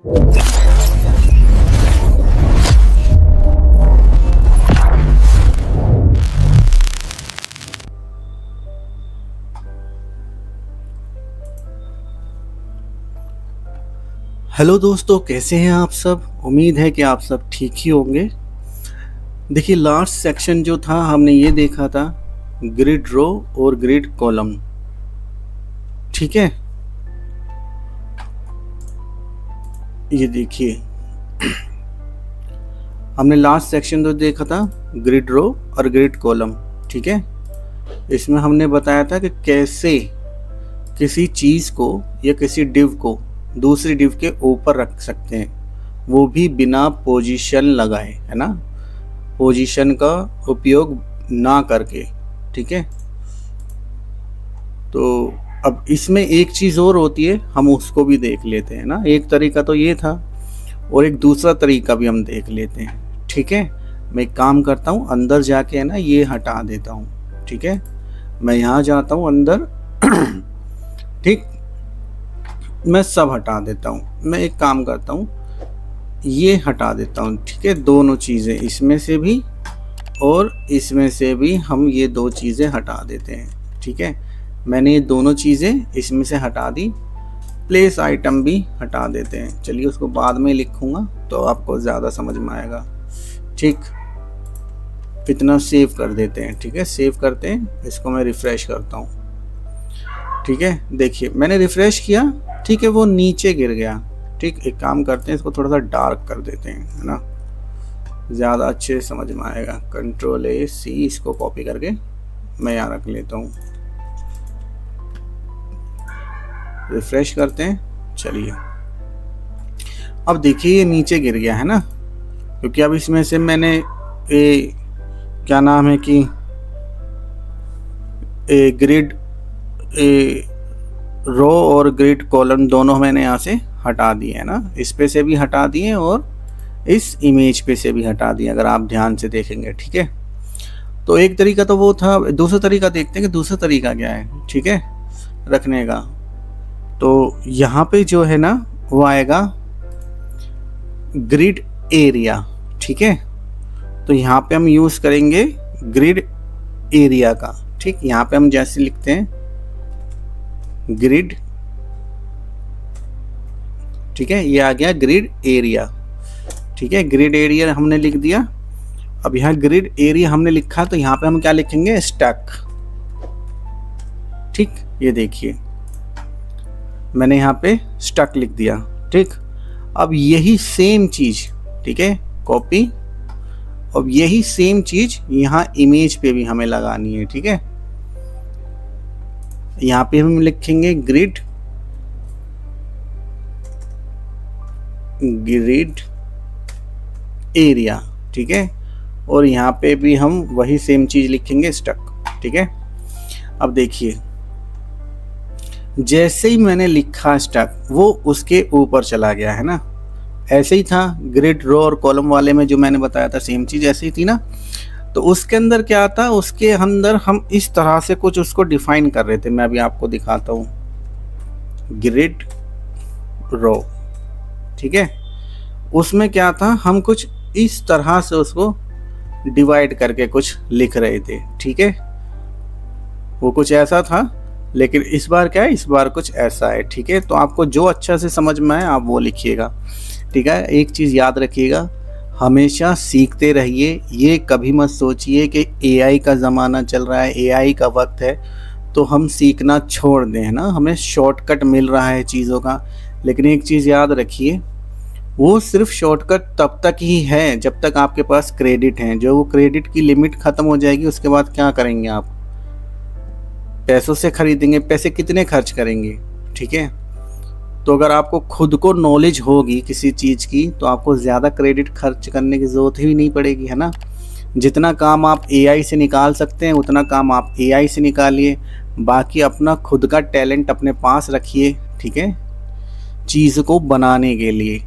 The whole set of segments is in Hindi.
हेलो दोस्तों, कैसे हैं आप सब। उम्मीद है कि आप सब ठीक ही होंगे। देखिए, लास्ट सेक्शन जो था हमने ये देखा था ग्रिड रो और ग्रिड कॉलम। ठीक है, ये देखिए हमने लास्ट सेक्शन तो देखा था ग्रिड रो और ग्रिड कॉलम। ठीक है, इसमें हमने बताया था कि कैसे किसी चीज़ को या किसी डिव को दूसरी डिव के ऊपर रख सकते हैं, वो भी बिना पोजीशन लगाए, है ना, पोजीशन का उपयोग ना करके। ठीक है, तो अब इसमें एक चीज़ और होती है, हम उसको भी देख लेते हैं ना। एक तरीका तो ये था और एक दूसरा तरीका भी हम देख लेते हैं। ठीक है, मैं एक काम करता हूँ, अंदर जाके है ना ये हटा देता हूँ। ठीक है, मैं यहाँ जाता हूँ अंदर। ठीक, मैं सब हटा देता हूँ। मैं एक काम करता हूँ, ये हटा देता हूँ। ठीक है, दोनों चीज़ें, इसमें से भी और इसमें से भी हम ये दो चीज़ें हटा देते हैं। ठीक है, मैंने ये दोनों चीज़ें इसमें से हटा दी। प्लेस आइटम भी हटा देते हैं। चलिए, उसको बाद में लिखूँगा तो आपको ज़्यादा समझ में आएगा। ठीक, इतना सेव कर देते हैं। ठीक है, सेव करते हैं, इसको मैं रिफ़्रेश करता हूँ। ठीक है, देखिए मैंने रिफ़्रेश किया। ठीक है, वो नीचे गिर गया। ठीक, एक काम करते हैं, इसको थोड़ा सा डार्क कर देते हैं, है ना, ज़्यादा अच्छे से समझ में आएगा। Ctrl+C, इसको कॉपी करके मैं यहाँ रख लेता हूँ। रिफ़्रेश करते हैं। चलिए, अब देखिए ये नीचे गिर गया, है ना, क्योंकि अब इसमें से मैंने क्या नाम है कि ग्रिड रो और ग्रिड कॉलम दोनों मैंने यहाँ से हटा दिए, है ना, इस पे से भी हटा दिए और इस इमेज पे से भी हटा दिए, अगर आप ध्यान से देखेंगे। ठीक है, तो एक तरीका तो वो था। दूसरा तरीका देखते हैं कि दूसरा तरीका क्या है। ठीक है, रखने का, तो यहाँ पे जो है ना वो आएगा ग्रिड एरिया। ठीक है, तो यहाँ पे हम यूज़ करेंगे ग्रिड एरिया का। ठीक, यहाँ पे हम जैसे लिखते हैं ग्रिड, ठीक है, ये आ गया ग्रिड एरिया। ठीक है, ग्रिड एरिया हमने लिख दिया। अब यहाँ ग्रिड एरिया हमने लिखा, तो यहाँ पे हम क्या लिखेंगे, स्टक। ठीक, ये देखिए मैंने यहाँ पे स्टक लिख दिया। ठीक, अब यही सेम चीज, ठीक है, कॉपी, अब यही सेम चीज यहाँ इमेज पे भी हमें लगानी है। ठीक है, यहाँ पे हम लिखेंगे ग्रिड एरिया। ठीक है, और यहाँ पे भी हम वही सेम चीज लिखेंगे, स्टक। ठीक है, अब देखिए जैसे ही मैंने लिखा स्टक, वो उसके ऊपर चला गया, है ना। ऐसे ही था ग्रिड रो और कॉलम वाले में, जो मैंने बताया था सेम चीज ऐसे ही थी ना। तो उसके अंदर क्या था, उसके अंदर हम इस तरह से कुछ उसको डिफाइन कर रहे थे। मैं अभी आपको दिखाता हूँ, ग्रिड रो। ठीक है, उसमें क्या था, हम कुछ इस तरह से उसको डिवाइड करके कुछ लिख रहे थे। ठीक है, वो कुछ ऐसा था, लेकिन इस बार क्या है, इस बार कुछ ऐसा है। ठीक है, तो आपको जो अच्छा से समझ में आए आप वो लिखिएगा। ठीक है, एक चीज़ याद रखिएगा, हमेशा सीखते रहिए। ये कभी मत सोचिए कि एआई का ज़माना चल रहा है, एआई का वक्त है तो हम सीखना छोड़ दें, है ना, हमें शॉर्टकट मिल रहा है चीज़ों का। लेकिन एक चीज़ याद रखिए, वो सिर्फ शॉर्टकट तब तक ही है जब तक आपके पास क्रेडिट हैं। जो वो क्रेडिट की लिमिट ख़त्म हो जाएगी, उसके बाद क्या करेंगे आप, पैसों से खरीदेंगे, पैसे कितने खर्च करेंगे। ठीक है, तो अगर आपको खुद को नॉलेज होगी किसी चीज़ की, तो आपको ज़्यादा क्रेडिट खर्च करने की ज़रूरत ही नहीं पड़ेगी, है ना। जितना काम आप एआई से निकाल सकते हैं उतना काम आप एआई से निकालिए। बाकी अपना खुद का टैलेंट अपने पास रखिए। ठीक है, चीज़ को बनाने के लिए।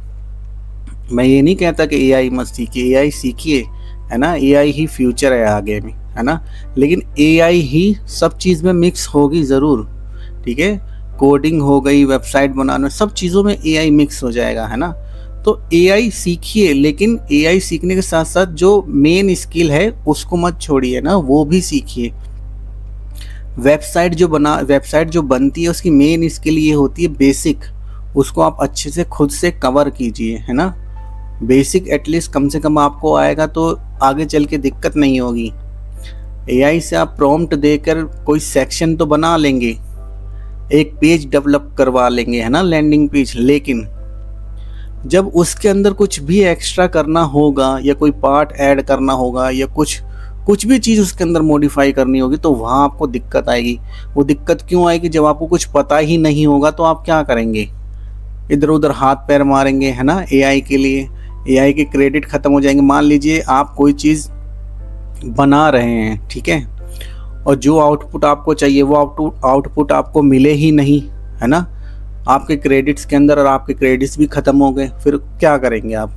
मैं ये नहीं कहता कि एआई मत सीखिए, एआई सीखिए, है ना, एआई ही फ्यूचर है आगे में, है ना। लेकिन एआई ही सब चीज़ में मिक्स होगी ज़रूर। ठीक है, कोडिंग हो गई, वेबसाइट बनाना, सब चीज़ों में एआई मिक्स हो जाएगा, है ना। तो एआई सीखिए, लेकिन एआई सीखने के साथ साथ जो मेन स्किल है उसको मत छोड़िए ना, वो भी सीखिए। वेबसाइट जो बनती है उसकी मेन स्किल ये होती है बेसिक, उसको आप अच्छे से खुद से कवर कीजिए, है ना। बेसिक एटलीस्ट कम से कम आपको आएगा तो आगे चल के दिक्कत नहीं होगी। एआई से आप प्रॉम्प्ट देकर कोई सेक्शन तो बना लेंगे, एक पेज डेवलप करवा लेंगे, है ना, लैंडिंग पेज, लेकिन जब उसके अंदर कुछ भी एक्स्ट्रा करना होगा या कोई पार्ट ऐड करना होगा या कुछ भी चीज़ उसके अंदर मॉडिफाई करनी होगी तो वहाँ आपको दिक्कत आएगी। वो दिक्कत क्यों आएगी? जब आपको कुछ पता ही नहीं होगा तो आप क्या करेंगे? इधर उधर हाथ पैर मारेंगे, है ना, एआई के लिए। एआई के क्रेडिट ख़त्म हो जाएंगे। मान लीजिए आप कोई चीज़ बना रहे हैं, ठीक है, और जो आउटपुट आपको चाहिए वो आउटपुट आपको मिले ही नहीं, है ना, आपके क्रेडिट्स के अंदर, और आपके क्रेडिट्स भी ख़त्म हो गए, फिर क्या करेंगे आप?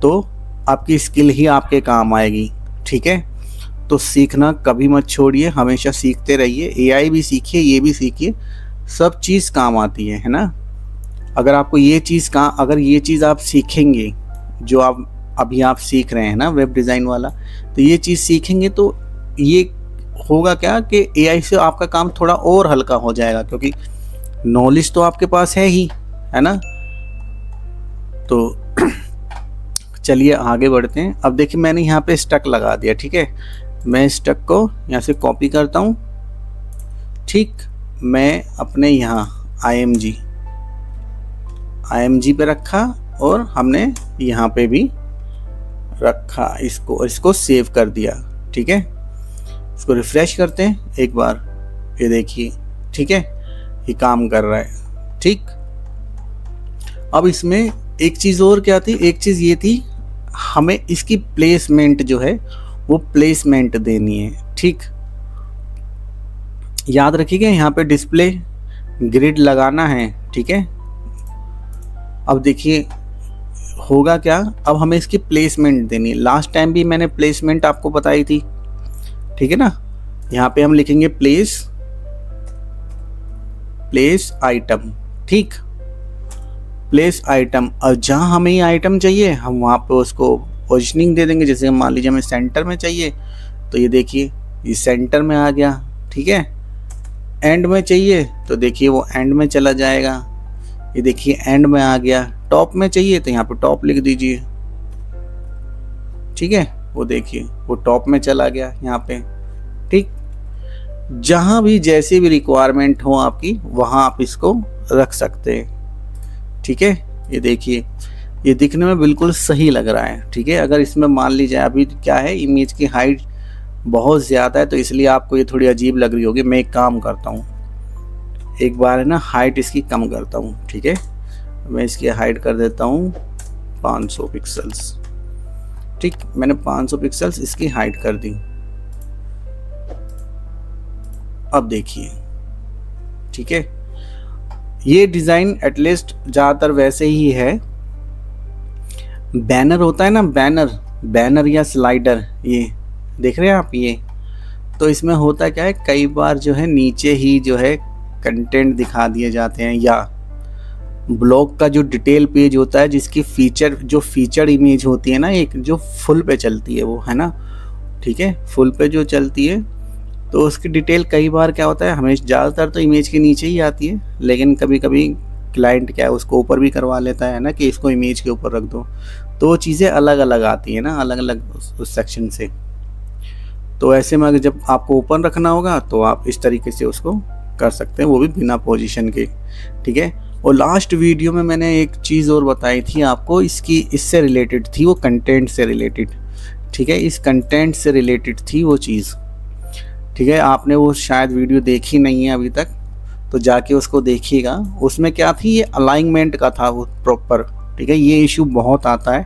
तो आपकी स्किल ही आपके काम आएगी, ठीक है। तो सीखना कभी मत छोड़िए, हमेशा सीखते रहिए। एआई भी सीखिए, ये भी सीखिए, सब चीज़ काम आती है ना। अगर आपको अगर ये चीज़ आप सीखेंगे, जो अभी आप सीख रहे हैं ना वेब डिज़ाइन वाला, तो ये चीज़ सीखेंगे तो ये होगा क्या कि एआई से आपका काम थोड़ा और हल्का हो जाएगा, क्योंकि नॉलेज तो आपके पास है ही, है ना। तो चलिए आगे बढ़ते हैं। अब देखिए मैंने यहाँ पे स्टक लगा दिया, ठीक है। मैं स्टक को यहाँ से कॉपी करता हूँ, ठीक। मैं अपने यहाँ IMG पे रखा और हमने यहाँ पे भी रखा, इसको सेव कर दिया, ठीक है। इसको रिफ्रेश करते हैं एक बार, ये देखिए, ठीक है, ये काम कर रहा है, ठीक। अब इसमें एक चीज़ और क्या थी, एक चीज़ ये थी, हमें इसकी प्लेसमेंट जो है वो प्लेसमेंट देनी है, ठीक। याद रखिएगा यहाँ पे डिस्प्ले ग्रिड लगाना है, ठीक है। अब देखिए होगा क्या, अब हमें इसकी प्लेसमेंट देनी है। लास्ट टाइम भी मैंने प्लेसमेंट आपको बताई थी, ठीक है ना। यहाँ पे हम लिखेंगे प्लेस आइटम, ठीक, प्लेस आइटम। और जहाँ हमें ये आइटम चाहिए हम वहाँ पे उसको पोजिशनिंग दे देंगे। जैसे मान लीजिए हमें सेंटर में चाहिए, तो ये देखिए ये सेंटर में आ गया, ठीक है। एंड में चाहिए तो देखिए वो एंड में चला जाएगा, ये देखिए एंड में आ गया। टॉप में चाहिए तो यहाँ पे टॉप लिख दीजिए, ठीक है, वो देखिए वो टॉप में चला गया यहाँ पे, ठीक। जहाँ भी जैसी भी रिक्वायरमेंट हो आपकी वहाँ आप इसको रख सकते हैं, ठीक है। ये देखिए ये दिखने में बिल्कुल सही लग रहा है, ठीक है। अगर इसमें मान लीजिए अभी क्या है, इमेज की हाइट बहुत ज़्यादा है तो इसलिए आपको ये थोड़ी अजीब लग रही होगी। मैं एक काम करता हूँ, एक बार है ना हाइट इसकी कम करता हूँ, ठीक है। मैं इसकी हाइट कर देता हूँ 500 पिक्सल्स, ठीक। मैंने 500 पिक्सल्स इसकी हाइट कर दी। अब देखिए, ठीक है, ये डिज़ाइन एटलीस्ट ज़्यादातर वैसे ही है। बैनर होता है ना, बैनर या स्लाइडर, ये देख रहे हैं आप, ये तो इसमें होता क्या है, कई बार जो है नीचे ही जो है कंटेंट दिखा दिए जाते हैं, या ब्लॉग का जो डिटेल पेज होता है जिसकी फीचर इमेज होती है ना, एक जो फुल पे चलती है वो, है ना, ठीक है, फुल पे जो चलती है तो उसकी डिटेल कई बार क्या होता है, हमें ज़्यादातर तो इमेज के नीचे ही आती है, लेकिन कभी कभी क्लाइंट क्या है उसको ऊपर भी करवा लेता है ना, कि इसको इमेज के ऊपर रख दो, तो वो चीज़ें अलग अलग आती है ना, अलग अलग उस सेक्शन से। तो ऐसे में अगर जब आपको ओपन रखना होगा तो आप इस तरीके से उसको कर सकते हैं, वो भी बिना पोजीशन के, ठीक है। और लास्ट वीडियो में मैंने एक चीज़ और बताई थी आपको, इससे रिलेटेड थी, वो कंटेंट से रिलेटेड, ठीक है, इस कंटेंट से रिलेटेड थी वो चीज़, ठीक है। आपने वो शायद वीडियो देखी नहीं है अभी तक, तो जाके उसको देखिएगा। उसमें क्या थी, ये अलाइनमेंट का था वो प्रॉपर, ठीक है। ये इशू बहुत आता है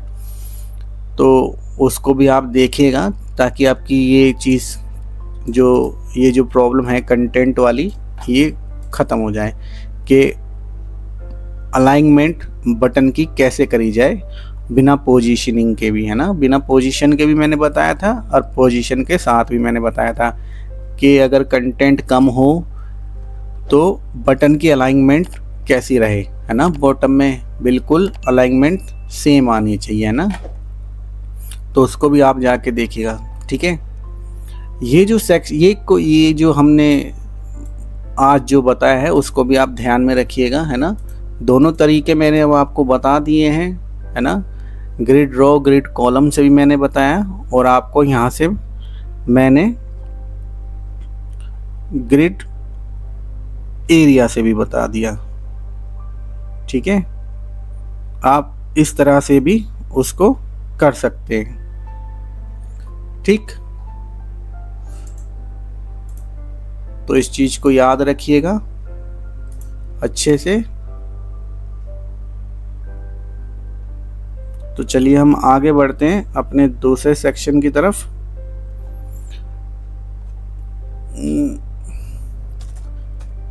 तो उसको भी आप देखिएगा, ताकि आपकी ये चीज़ ये जो प्रॉब्लम है कंटेंट वाली, ये ख़त्म हो जाए कि अलाइनमेंट बटन की कैसे करी जाए बिना पोजीशनिंग के भी, है ना। बिना पोजीशन के भी मैंने बताया था और पोजीशन के साथ भी मैंने बताया था कि अगर कंटेंट कम हो तो बटन की अलाइनमेंट कैसी रहे, है ना, बॉटम में बिल्कुल अलाइनमेंट सेम आनी चाहिए, है ना। तो उसको भी आप जाके देखिएगा, ठीक है। ये जो ये जो हमने आज जो बताया है उसको भी आप ध्यान में रखिएगा, है ना। दोनों तरीके मैंने अब आपको बता दिए हैं, है ना। ग्रिड रो ग्रिड कॉलम से भी मैंने बताया और आपको यहाँ से मैंने ग्रिड एरिया से भी बता दिया, ठीक है। आप इस तरह से भी उसको कर सकते हैं, ठीक। तो इस चीज को याद रखिएगा अच्छे से। तो चलिए हम आगे बढ़ते हैं अपने दूसरे सेक्शन की तरफ।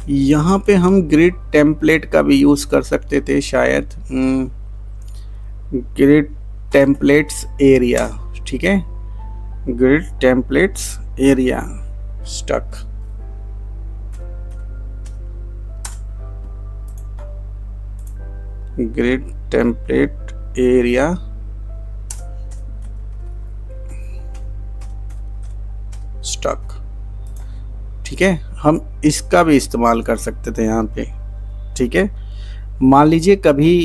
यहाँ पे हम ग्रिड टेम्पलेट का भी यूज कर सकते थे शायद। ग्रिड टेम्पलेट्स एरिया, ठीक है, grid templates area stuck. Grid template area stuck, ठीक है। हम इसका भी इस्तेमाल कर सकते थे यहाँ पे, ठीक है। मान लीजिए कभी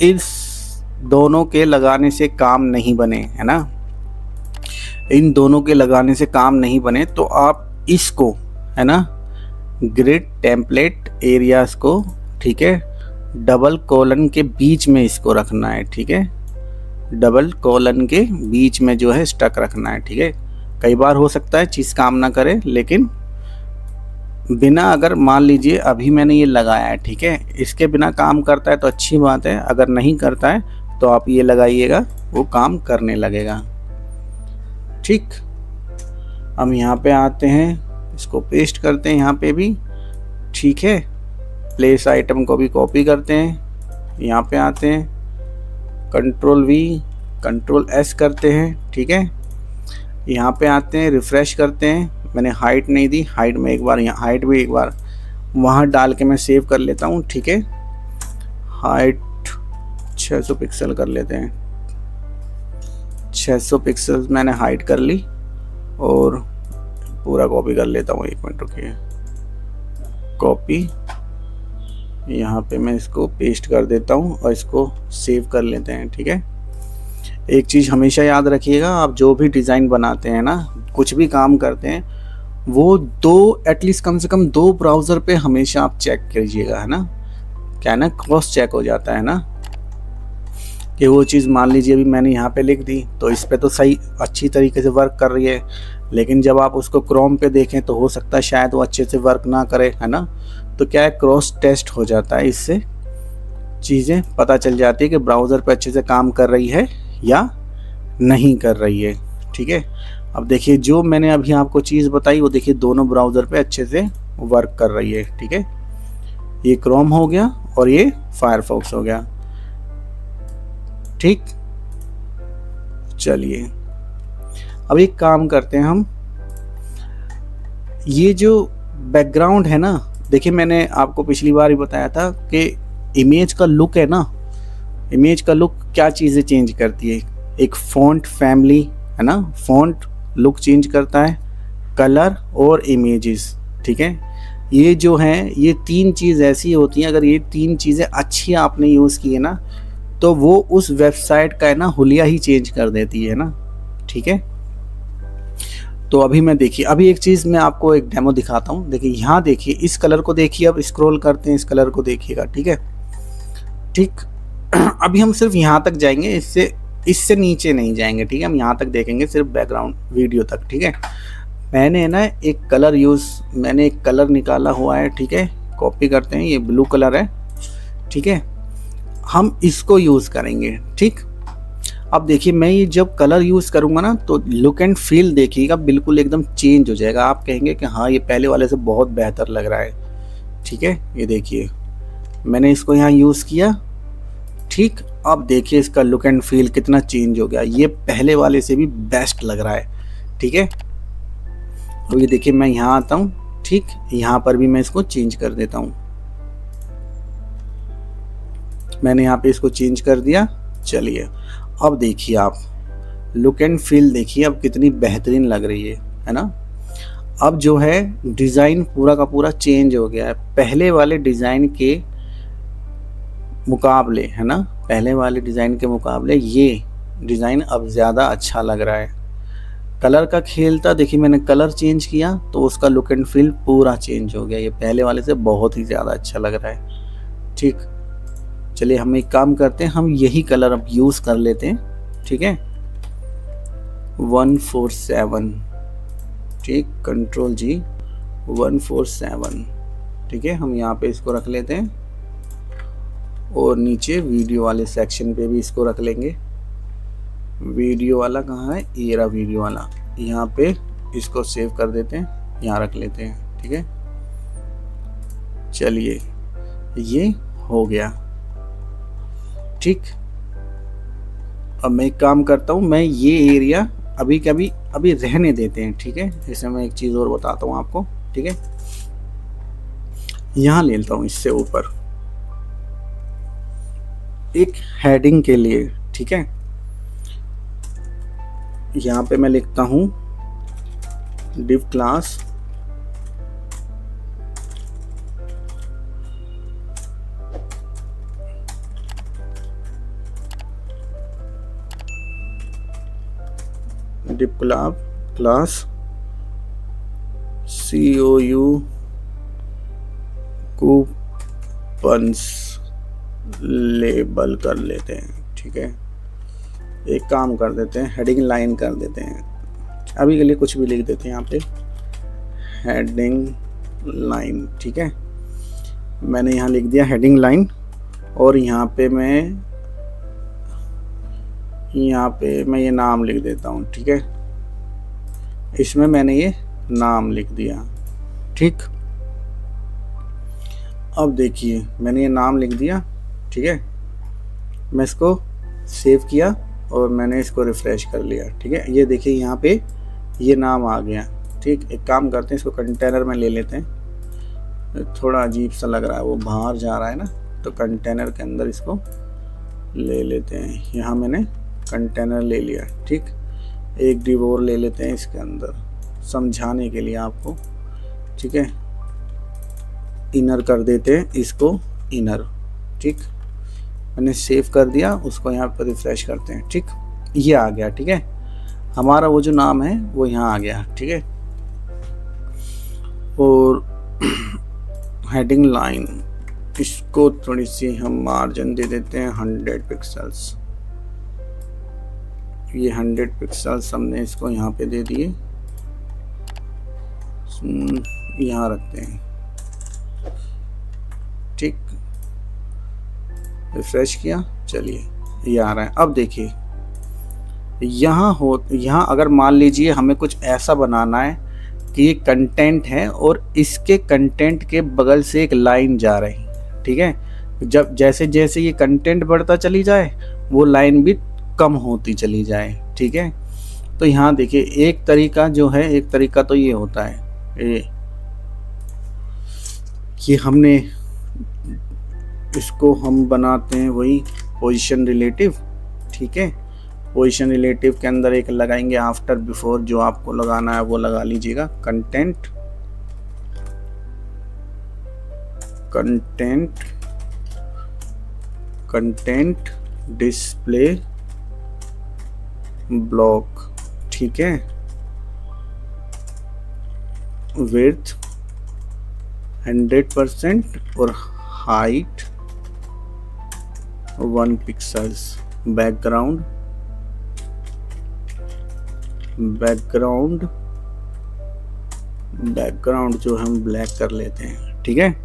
इस दोनों के लगाने से काम नहीं बने, है ना, इन दोनों के लगाने से काम नहीं बने, तो आप इसको, है ना, ग्रिड टेम्पलेट एरियाज को, ठीक है, डबल कोलन के बीच में इसको रखना है, ठीक है। डबल कोलन के बीच में जो है स्टक रखना है, ठीक है। कई बार हो सकता है चीज़ काम ना करे, लेकिन बिना, अगर मान लीजिए अभी मैंने ये लगाया है, ठीक है, इसके बिना काम करता है तो अच्छी बात है, अगर नहीं करता है तो आप ये लगाइएगा, वो काम करने लगेगा, ठीक। हम यहाँ पे आते हैं, इसको पेस्ट करते हैं यहाँ पे भी, ठीक है। प्लेस आइटम को भी कॉपी करते हैं, यहाँ पे आते हैं, कंट्रोल V कंट्रोल S करते हैं, ठीक है। यहाँ पे आते हैं, रिफ्रेश करते हैं। मैंने हाइट नहीं दी, हाइट में एक बार, यहाँ हाइट भी एक बार वहाँ डाल के मैं सेव कर लेता हूँ, ठीक है। हाइट 600 पिक्सल कर लेते हैं, 600 पिक्सल मैंने हाइट कर ली और पूरा कॉपी कर लेता हूँ। 1 मिनट रुकिए, कॉपी, यहाँ पे मैं इसको पेस्ट कर देता हूँ और इसको सेव कर लेते हैं, ठीक है। एक चीज़ हमेशा याद रखिएगा, आप जो भी डिज़ाइन बनाते हैं ना, कुछ भी काम करते हैं, वो एटलीस्ट कम से कम 2 ब्राउज़र पे हमेशा आप चेक कीजिएगा, है ना। क्या है ना, क्रॉस चेक हो जाता है ना, कि वो चीज़ मान लीजिए अभी मैंने यहाँ पे लिख दी तो इस पे तो सही अच्छी तरीके से वर्क कर रही है, लेकिन जब आप उसको क्रोम पे देखें तो हो सकता है शायद वो अच्छे से वर्क ना करे, है ना। तो क्या है, क्रॉस टेस्ट हो जाता है, इससे चीज़ें पता चल जाती है कि ब्राउज़र पे अच्छे से काम कर रही है या नहीं कर रही है, ठीक है। अब देखिए जो मैंने अभी आपको चीज़ बताई वो देखिए दोनों ब्राउज़र पे अच्छे से वर्क कर रही है, ठीक है। ये क्रोम हो गया और ये फायरफॉक्स हो गया, ठीक। चलिए अब एक काम करते हैं हम, ये जो बैकग्राउंड है ना, देखिए मैंने आपको पिछली बार ही बताया था कि इमेज का लुक है ना, इमेज का लुक क्या चीज़ें चेंज करती है। एक फ़ॉन्ट फैमिली, है ना, फ़ॉन्ट लुक चेंज करता है, कलर और इमेजेस, ठीक है। ये जो हैं, ये 3 चीज़ ऐसी होती हैं, अगर ये 3 चीज़ें अच्छी आपने यूज़ की है ना, तो वो उस वेबसाइट का है ना हुलिया ही चेंज कर देती है ना, ठीक है। तो अभी मैं देखिए, अभी एक चीज़ मैं आपको एक डेमो दिखाता हूँ। देखिए यहाँ देखिए, इस कलर को देखिए, अब स्क्रॉल करते हैं, इस कलर को देखिएगा, ठीक है, ठीक। अभी हम सिर्फ यहाँ तक जाएंगे, इससे नीचे नहीं जाएंगे, ठीक है। हम यहाँ तक देखेंगे, सिर्फ बैकग्राउंड वीडियो तक, ठीक है। मैंने ना एक कलर निकाला हुआ है, ठीक है। कॉपी करते हैं, ये ब्लू कलर है, ठीक है। हम इसको यूज़ करेंगे, ठीक। अब देखिए मैं ये जब कलर यूज़ करूँगा ना, तो लुक एंड फील देखिएगा बिल्कुल एकदम चेंज हो जाएगा। आप कहेंगे कि हाँ ये पहले वाले से बहुत बेहतर लग रहा है, ठीक है। ये देखिए मैंने इसको यहाँ यूज़ किया, ठीक। अब देखिए इसका लुक एंड फील कितना चेंज हो गया, ये पहले वाले से भी बेस्ट लग रहा है, ठीक है। अब ये देखिए मैं यहाँ आता हूँ, ठीक, यहाँ पर भी मैं इसको चेंज कर देता हूँ। मैंने यहाँ पे इसको चेंज कर दिया। चलिए अब देखिए आप लुक एंड फील देखिए अब कितनी बेहतरीन लग रही है ना। अब जो है डिज़ाइन पूरा का पूरा चेंज हो गया है पहले वाले डिज़ाइन के मुकाबले, है ना। पहले वाले डिज़ाइन के मुकाबले ये डिज़ाइन अब ज़्यादा अच्छा लग रहा है। कलर का खेल था, देखिए मैंने कलर चेंज किया तो उसका लुक एंड फील पूरा चेंज हो गया। ये पहले वाले से बहुत ही ज़्यादा अच्छा लग रहा है। ठीक, चलिए हम एक काम करते हैं, हम यही कलर अब यूज़ कर लेते हैं। ठीक है, 147, ठीक, कंट्रोल जी 147। ठीक है, हम यहाँ पे इसको रख लेते हैं और नीचे वीडियो वाले सेक्शन पे भी इसको रख लेंगे। वीडियो वाला कहाँ है, ये रहा वीडियो वाला, यहाँ पे इसको सेव कर देते हैं, यहाँ रख लेते हैं। ठीक है, चलिए ये हो गया। ठीक, अब मैं एक काम करता हूँ, मैं ये एरिया अभी रहने देते हैं। ठीक है, इसमें मैं एक चीज़ और बताता हूँ आपको। ठीक है, यहाँ ले लेता हूँ इससे ऊपर एक हेडिंग के लिए। ठीक है, यहाँ पे मैं लिखता हूँ div class class COU coupons label कर लेते हैं। ठीक है, एक काम कर देते हैं, हेडिंग लाइन कर देते हैं। अभी के लिए कुछ भी लिख देते हैं यहाँ पे, हेडिंग लाइन। ठीक है, मैंने यहाँ लिख दिया हेडिंग लाइन और यहाँ पे मैं ये नाम लिख देता हूँ। ठीक है, इसमें मैंने ये नाम लिख दिया। ठीक, अब देखिए मैंने ये नाम लिख दिया। ठीक है, मैं इसको सेव किया और मैंने इसको रिफ़्रेश कर लिया। ठीक है, ये देखिए यहाँ पे ये नाम आ गया। ठीक, एक काम करते हैं, इसको कंटेनर में ले लेते हैं। थोड़ा अजीब सा लग रहा है, वो बाहर जा रहा है ना, तो कंटेनर के अंदर इसको ले लेते हैं। यहाँ मैंने कंटेनर ले लिया। ठीक, एक डिव और ले लेते हैं इसके अंदर समझाने के लिए आपको। ठीक है, इनर कर देते हैं इसको, इनर। ठीक, मैंने सेव कर दिया, उसको यहाँ पर रिफ्रेश करते हैं। ठीक, ये आ गया। ठीक है, हमारा वो जो नाम है वो यहाँ आ गया। ठीक है, और हेडिंग लाइन, इसको थोड़ी सी हम मार्जिन दे देते हैं 100 पिक्सल्स। ये 100 पिक्सल्स हमने इसको यहाँ पे दे दिए, यहाँ रखते हैं। ठीक, रिफ्रेश किया, चलिए ये आ रहा है। अब देखिए यहाँ अगर मान लीजिए हमें कुछ ऐसा बनाना है कि ये कंटेंट है और इसके कंटेंट के बगल से एक लाइन जा रही। ठीक है, जब जैसे जैसे ये कंटेंट बढ़ता चली जाए वो लाइन भी कम होती चली जाए। ठीक है, तो यहाँ देखिए एक तरीका जो है, एक तरीका तो ये होता है कि हमने इसको हम बनाते हैं वही पोजीशन रिलेटिव। ठीक है, पोजीशन रिलेटिव के अंदर एक लगाएंगे आफ्टर बिफोर, जो आपको लगाना है वो लगा लीजिएगा। Content display block. ठीक है, विड्थ 100% और हाइट 1 पिक्सल्स। बैकग्राउंड जो हम ब्लैक कर लेते हैं। ठीक है,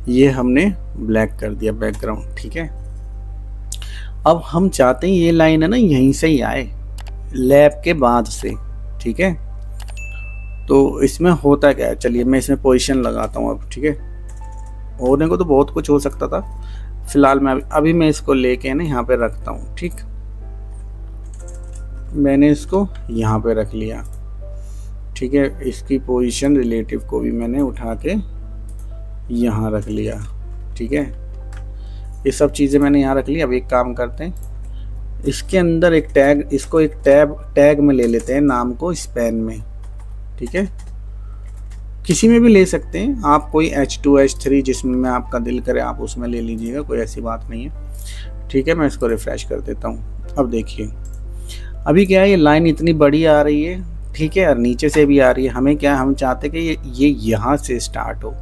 ये हमने ब्लैक कर दिया बैकग्राउंड। ठीक है, अब हम चाहते हैं ये लाइन है ना यहीं से ही आए, लैब के बाद से। ठीक है, तो इसमें होता क्या है, चलिए मैं इसमें पोजीशन लगाता हूँ अब। ठीक है, होने को तो बहुत कुछ हो सकता था, फिलहाल मैं अभी मैं इसको लेके ना यहाँ पे रखता हूँ। ठीक, मैंने इसको यहाँ पे रख लिया। ठीक है। इसकी पोजीशन रिलेटिव को भी मैंने उठा के यहाँ रख लिया। ठीक है, ये सब चीज़ें मैंने यहाँ रख ली। अब एक काम करते हैं, इसके अंदर एक टैग, इसको एक टैग में ले लेते हैं नाम को, स्पैन में। ठीक है, किसी में भी ले सकते हैं आप, कोई H2 H3 जिसमें आपका दिल करे आप उसमें ले लीजिएगा, कोई ऐसी बात नहीं है। ठीक है, मैं इसको रिफ्रेश कर देता हूँ। अब देखिए अभी क्या है, ये लाइन इतनी बड़ी आ रही है। ठीक है, और नीचे से भी आ रही है। हमें क्या, हम चाहते कि ये यहाँ से स्टार्ट हो।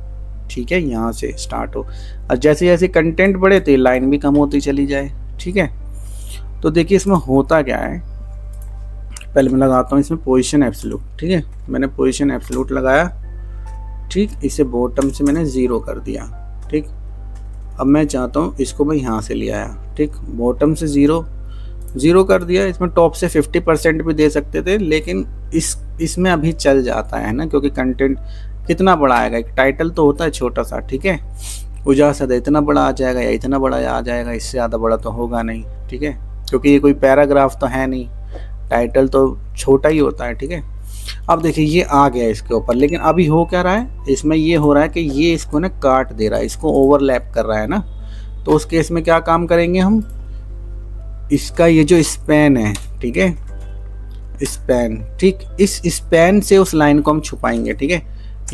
ठीक है, यहाँ से स्टार्ट हो, और जैसे जैसे कंटेंट बढ़े तो ये लाइन भी कम होती चली जाए। ठीक है, तो देखिए इसमें होता क्या है, पहले मैं लगाता हूँ इसमें पोजीशन एब्सोल्यूट। ठीक है, मैंने पोजीशन एब्सोल्यूट लगाया। ठीक, इसे बॉटम से मैंने 0 कर दिया। ठीक, अब मैं चाहता हूँ इसको मैं यहाँ से ले आया। ठीक, बॉटम से 0 कर दिया। इसमें टॉप से 50% भी दे सकते थे, लेकिन इसमें अभी चल जाता है ना, क्योंकि कंटेंट कितना बड़ा आएगा, एक टाइटल तो होता है छोटा सा। ठीक है, इजाज़त है इतना बड़ा आ जाएगा या इतना बड़ा आ जाएगा, इससे ज़्यादा बड़ा तो होगा नहीं। ठीक है, क्योंकि ये कोई पैराग्राफ तो है नहीं, टाइटल तो छोटा ही होता है। ठीक है, अब देखिए ये आ गया इसके ऊपर, लेकिन अभी हो क्या रहा है, इसमें ये हो रहा है कि ये इसको ना काट दे रहा है, इसको ओवरलैप कर रहा है ना। तो उस केस में क्या काम करेंगे हम, इसका ये जो स्पैन है, ठीक है, स्पैन, ठीक, इस स्पैन से उस लाइन को हम छुपाएंगे। ठीक है,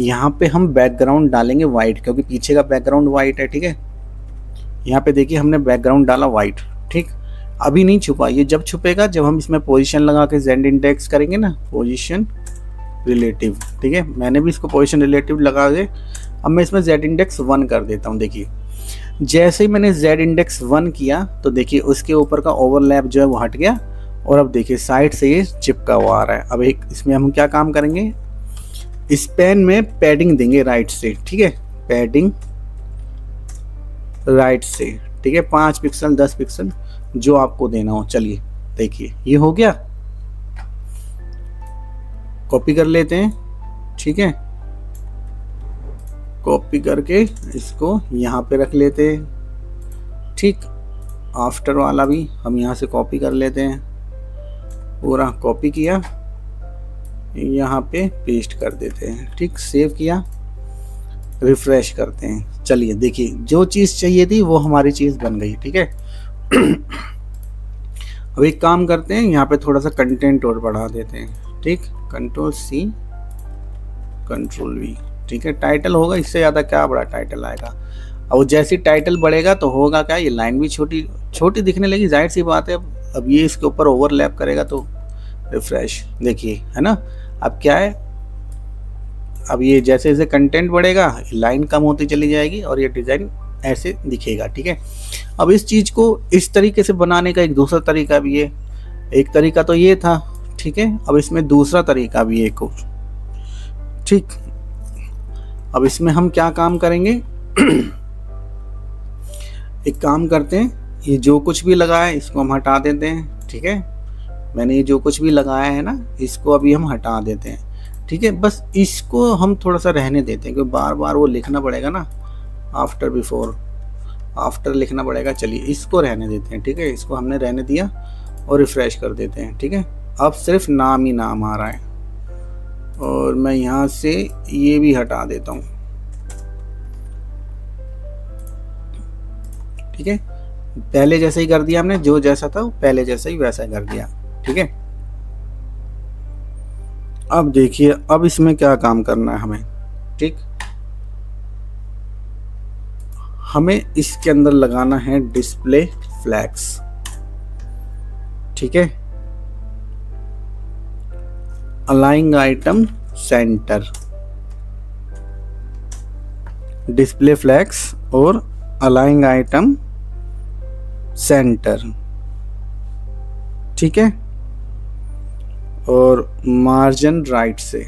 यहाँ पे हम बैकग्राउंड डालेंगे वाइट, क्योंकि पीछे का बैकग्राउंड वाइट है। ठीक है, यहाँ पे देखिए हमने बैकग्राउंड डाला वाइट। ठीक, अभी नहीं छुपा, ये जब छुपेगा जब हम इसमें पोजीशन लगा के जेड इंडेक्स करेंगे ना, पोजीशन रिलेटिव। ठीक है, मैंने भी इसको पोजीशन रिलेटिव लगा दे। अब मैं इसमें जेड इंडेक्स 1 कर देता हूँ। देखिए जैसे ही मैंने जेड इंडेक्स 1 किया तो देखिए उसके ऊपर का ओवरलैप जो है वो हट गया, और अब देखिए साइड से ये चिपका हुआ आ रहा है। अब एक इसमें हम क्या काम करेंगे, स्पैन में पैडिंग देंगे राइट से। ठीक है, पैडिंग राइट से। ठीक है, 5 पिक्सल 10 पिक्सल जो आपको देना हो। चलिए देखिए ये हो गया, कॉपी कर लेते हैं। ठीक है, कॉपी करके इसको यहाँ पे रख लेते हैं। ठीक, आफ्टर वाला भी हम यहाँ से कॉपी कर लेते हैं, पूरा कॉपी किया, यहाँ पे पेस्ट कर देते हैं। ठीक, सेव किया, रिफ्रेश करते हैं। चलिए देखिए जो चीज़ चाहिए थी वो हमारी चीज़ बन गई। ठीक है, अब एक काम करते हैं, यहाँ पे थोड़ा सा कंटेंट और बढ़ा देते हैं। ठीक, Ctrl+C Ctrl+V। ठीक है, टाइटल होगा, इससे ज़्यादा क्या बड़ा टाइटल आएगा। और जैसे टाइटल बढ़ेगा तो होगा क्या, ये लाइन भी छोटी छोटी दिखने लगी, जाहिर सी बात है। अब ये इसके ऊपर ओवरलैप करेगा तो रिफ्रेश, देखिए है ना। अब क्या है, अब ये जैसे जैसे कंटेंट बढ़ेगा लाइन कम होती चली जाएगी और ये डिज़ाइन ऐसे दिखेगा। ठीक है, अब इस चीज़ को इस तरीके से बनाने का एक दूसरा तरीका भी है। एक तरीका तो ये था, ठीक है, अब इसमें दूसरा तरीका भी है कुछ। ठीक, अब इसमें हम क्या काम करेंगे एक काम करते हैं, ये जो कुछ भी लगाया है इसको हम हटा देते हैं। ठीक है, मैंने ये जो कुछ भी लगाया है ना इसको अभी हम हटा देते हैं। ठीक है, बस इसको हम थोड़ा सा रहने देते हैं, क्योंकि बार बार वो लिखना पड़ेगा ना, आफ्टर बिफोर आफ्टर लिखना पड़ेगा। चलिए इसको रहने देते हैं। ठीक है, इसको हमने रहने दिया और रिफ्रेश कर देते हैं। ठीक है, अब सिर्फ नाम ही नाम आ रहा है, और मैं यहाँ से ये भी हटा देता हूँ। ठीक है, पहले जैसे ही कर दिया हमने, जो जैसा था पहले जैसा ही वैसा कर दिया। ठीक है, अब देखिए अब इसमें क्या काम करना है हमें। ठीक, हमें इसके अंदर लगाना है डिस्प्ले फ्लैग्स। ठीक है, अलाइंग आइटम सेंटर, डिस्प्ले फ्लैग्स और अलाइंग आइटम सेंटर। ठीक है, और मार्जिन राइट से।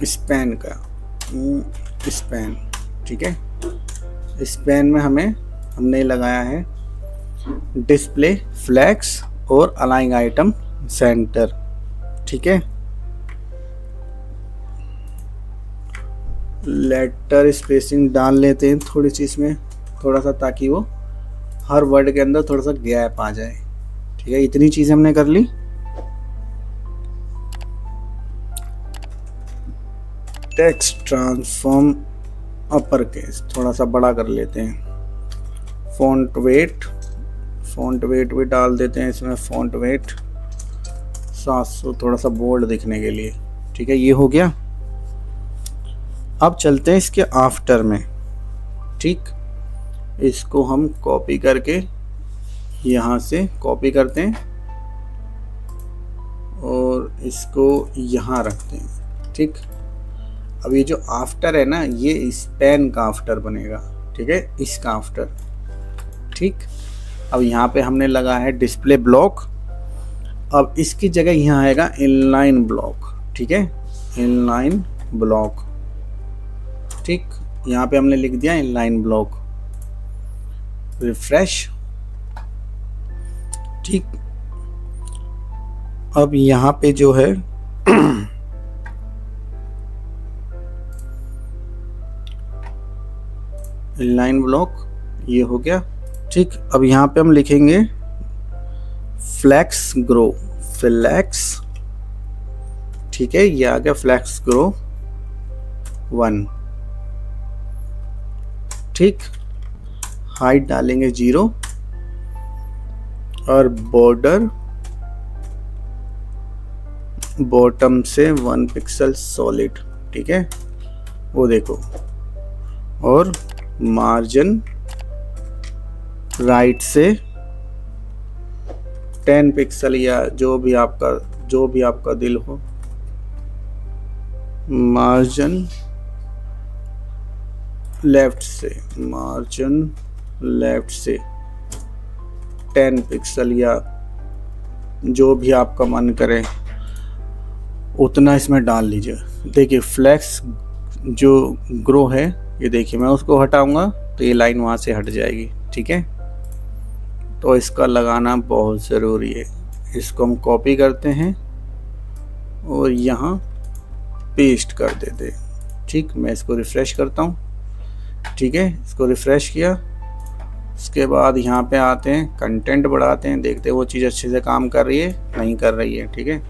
स्पैन का स्पैन। ठीक है, स्पैन में हमने लगाया है डिस्प्ले फ्लैग्स और अलाइंग आइटम सेंटर। ठीक है, लेटर स्पेसिंग डाल लेते हैं थोड़ी सी इसमें, थोड़ा सा, ताकि वो हर वर्ड के अंदर थोड़ा सा गैप आ जाए। ठीक है, इतनी चीज़ हमने कर ली। टेक्स्ट ट्रांसफॉर्म अपर केस थोड़ा सा बड़ा कर लेते हैं। फ़ॉन्ट वेट भी डाल देते हैं इसमें। फ़ॉन्ट वेट 700 थोड़ा सा बोल्ड दिखने के लिए। ठीक है, ये हो गया। अब चलते हैं इसके आफ्टर में। ठीक, इसको हम कॉपी करके यहाँ से कॉपी करते हैं और इसको यहाँ रखते हैं। ठीक, अब ये जो आफ्टर है ना, ये स्पैन का आफ्टर बनेगा। ठीक है, इसका आफ्टर। ठीक, अब यहाँ पे हमने लगा है डिस्प्ले ब्लॉक। अब इसकी जगह यहाँ आएगा इनलाइन ब्लॉक। ठीक है, इनलाइन ब्लॉक। ठीक, यहाँ पे हमने लिख दिया इनलाइन ब्लॉक। रिफ्रेश। ठीक, अब यहाँ पे जो है इनलाइन ब्लॉक ये हो गया। ठीक, अब यहाँ पे हम लिखेंगे फ्लैक्स ग्रो। ठीक है, ये आ गया फ्लैक्स ग्रो 1। ठीक, हाइट डालेंगे 0 और बॉर्डर बॉटम से 1 पिक्सल सॉलिड। ठीक है, वो देखो। और मार्जिन राइट से 10 पिक्सल या जो भी आपका दिल हो। मार्जिन लेफ्ट से 10 पिक्सल या जो भी आपका मन करे उतना इसमें डाल लीजिए। देखिए फ्लैक्स जो ग्रो है, ये देखिए मैं उसको हटाऊंगा तो ये लाइन वहाँ से हट जाएगी। ठीक है, तो इसका लगाना बहुत ज़रूरी है। इसको हम कॉपी करते हैं और यहाँ पेस्ट कर देते हैं। ठीक, मैं इसको रिफ़्रेश करता हूँ। ठीक है, इसको रिफ़्रेश किया। उसके बाद यहाँ पे आते हैं, कंटेंट बढ़ाते हैं, देखते हैं वो चीज़ अच्छे से काम कर रही है नहीं कर रही है। ठीक है,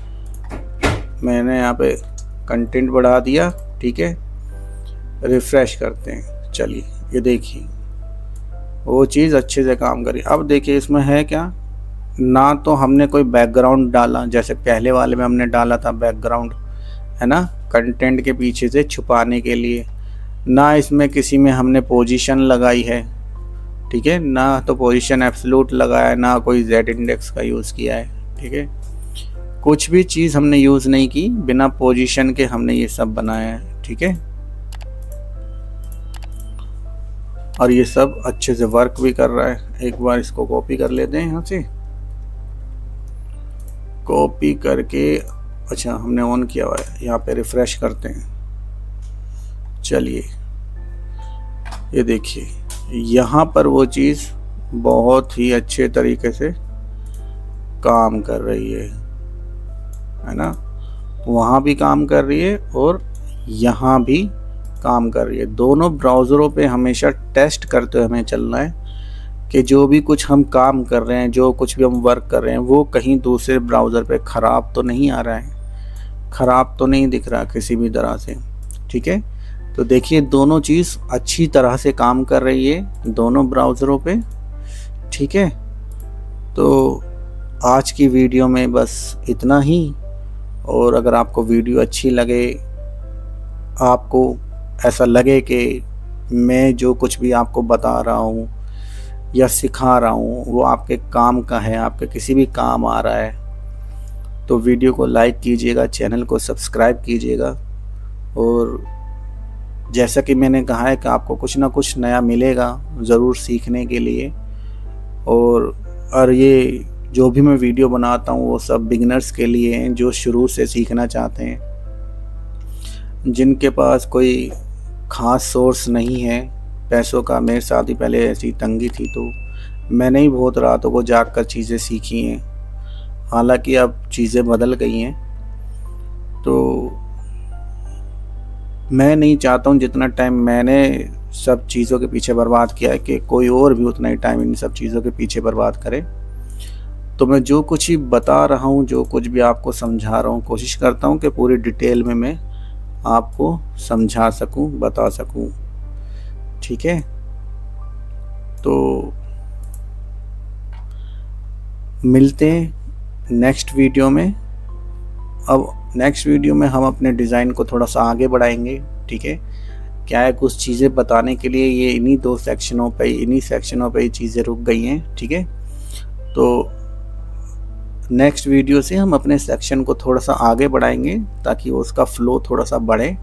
मैंने यहाँ पे कंटेंट बढ़ा दिया। ठीक है, रिफ़्रेश करते हैं। चलिए, ये देखिए वो चीज़ अच्छे से काम करी। अब देखिए इसमें है क्या, ना तो हमने कोई बैकग्राउंड डाला जैसे पहले वाले में हमने डाला था बैकग्राउंड, है ना, कंटेंट के पीछे से छुपाने के लिए। ना इसमें किसी में हमने पोजीशन लगाई है। ठीक है, ना तो पोजीशन एब्सोल्यूट लगाया है, ना कोई जेड इंडेक्स का यूज़ किया है। ठीक है, कुछ भी चीज़ हमने यूज़ नहीं की, बिना पोजीशन के हमने ये सब बनाया है। ठीक है, और ये सब अच्छे से वर्क भी कर रहा है। एक बार इसको कॉपी कर लेते हैं यहाँ से, कॉपी करके। अच्छा, हमने ऑन किया हुआ है, यहाँ पे रिफ़्रेश करते हैं। चलिए, ये देखिए यहाँ पर वो चीज़ बहुत ही अच्छे तरीके से काम कर रही है ना। वहाँ भी काम कर रही है और यहाँ भी काम कर रही है। दोनों ब्राउज़रों पे हमेशा टेस्ट करते हुए हमें चलना है कि जो भी कुछ हम काम कर रहे हैं, जो कुछ भी हम वर्क कर रहे हैं, वो कहीं दूसरे ब्राउज़र पे ख़राब तो नहीं आ रहा है, ख़राब तो नहीं दिख रहा किसी भी तरह से। ठीक है, तो देखिए दोनों चीज़ अच्छी तरह से काम कर रही है दोनों ब्राउज़रों पे। ठीक है, तो आज की वीडियो में बस इतना ही। और अगर आपको वीडियो अच्छी लगे, आपको ऐसा लगे कि मैं जो कुछ भी आपको बता रहा हूँ या सिखा रहा हूँ वो आपके काम का है, आपके किसी भी काम आ रहा है, तो वीडियो को लाइक कीजिएगा, चैनल को सब्सक्राइब कीजिएगा। और जैसा कि मैंने कहा है कि आपको कुछ ना कुछ नया मिलेगा ज़रूर सीखने के लिए। और ये जो भी मैं वीडियो बनाता हूँ वो सब बिगिनर्स के लिए हैं, जो शुरू से सीखना चाहते हैं, जिनके पास कोई ख़ास सोर्स नहीं है पैसों का। मेरे साथ ही पहले ऐसी तंगी थी, तो मैंने ही बहुत रातों को जाग कर चीज़ें सीखी हैं। हालांकि अब चीज़ें बदल गई हैं, तो मैं नहीं चाहता हूँ जितना टाइम मैंने सब चीज़ों के पीछे बर्बाद किया है कि कोई और भी उतना ही टाइम इन सब चीज़ों के पीछे बर्बाद करे। तो मैं जो कुछ ही बता रहा हूँ, जो कुछ भी आपको समझा रहा हूँ, कोशिश करता हूँ कि पूरी डिटेल में मैं आपको समझा सकूँ, बता सकूँ। ठीक है? तो मिलते हैं नेक्स्ट वीडियो में। अब नेक्स्ट वीडियो में हम अपने डिज़ाइन को थोड़ा-सा आगे बढ़ाएँगे। ठीक है? क्या है, कुछ चीज़ें बताने के लिए ये इन्हीं 2 सेक्शनों पे, इन्हीं सेक्शनों पे ये चीज़ें रुक गई हैं। ठीक है? तो नेक्स्ट वीडियो से हम अपने सेक्शन को थोड़ा-सा आगे बढ़ाएँगे ताकि उसका फ्लो थोड़ा-सा बढ़े।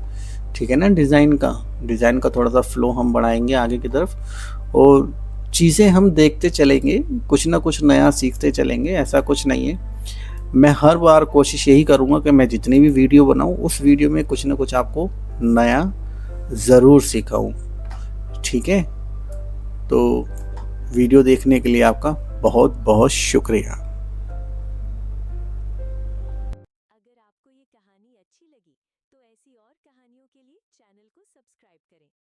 ठीक है ना? डिज़ाइन का थोड़ा-सा फ्लो हम बढ़ाएँगे आगे की तरफ और चीज़ें हम देखते चलेंगे, कुछ ना कुछ नया सीखते चलेंगे, ऐसा कुछ नहीं है। मैं हर बार कोशिश यही करूँगा कि मैं जितनी भी वीडियो बनाऊँ, उस वीडियो में कुछ ना कुछ आपको नया ज़रूर सिखाऊँ। ठीक है? तो वीडियो देखने के लिए आपका बहुत-बहुत शुक्रिया। अगर आपको ये कहानी अच्छी लगी तो ऐसी और कहानियों के लिए चैनल को सब्सक्राइब करें।